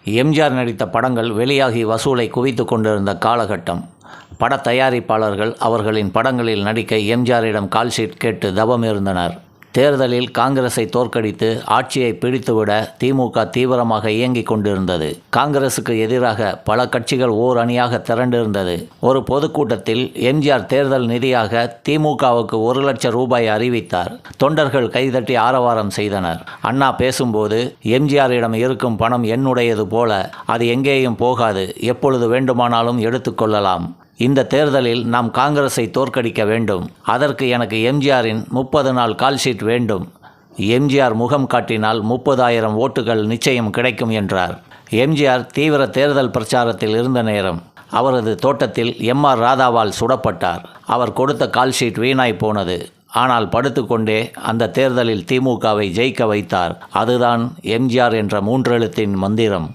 எம்ஜிஆர் நடித்த படங்கள் வெளியாகி வசூலை குவித்து கொண்டிருந்த காலகட்டம். பட தயாரிப்பாளர்கள் அவர்களின் படங்களில் நடிக்க எம்ஜிஆரிடம் கால்ஷீட் கேட்டு தவம் இருந்தனர். தேர்தலில் காங்கிரஸை தோற்கடித்து ஆட்சியை பிடித்துவிட திமுக தீவிரமாக இயங்கிக் கொண்டிருந்தது. காங்கிரசுக்கு எதிராக பல கட்சிகள் ஓர் அணியாக திரண்டிருந்தது. ஒரு பொதுக்கூட்டத்தில் எம்ஜிஆர் தேர்தல் நிதியாக திமுகவுக்கு 1 லட்சம் ரூபாய் அறிவித்தார். தொண்டர்கள் கைதட்டி ஆரவாரம் செய்தனர். அண்ணா பேசும்போது, எம்ஜிஆரிடம் இருக்கும் பணம் என்னுடையது போல, அது எங்கேயும் போகாது, எப்பொழுது வேண்டுமானாலும் எடுத்துக்கொள்ளலாம். இந்த தேர்தலில் நாம் காங்கிரஸை தோற்கடிக்க வேண்டும். அதற்கு எனக்கு எம்ஜிஆரின் 30 நாள் கால்ஷீட் வேண்டும். எம்ஜிஆர் முகம் காட்டினால் 30,000 ஓட்டுகள் நிச்சயம் கிடைக்கும் என்றார். எம்ஜிஆர் தீவிர தேர்தல் பிரச்சாரத்தில் இருந்த நேரம். அவரது தோட்டத்தில் எம்.ஆர். ராதாவால் சுடப்பட்டார். அவர் கொடுத்த கால்ஷீட் வீணாய் போனது. ஆனால் படுத்துக்கொண்டே அந்த தேர்தலில் திமுகவை ஜெயிக்க வைத்தார். அதுதான் எம்ஜிஆர் என்ற 3 எழுத்தின் மந்திரம்.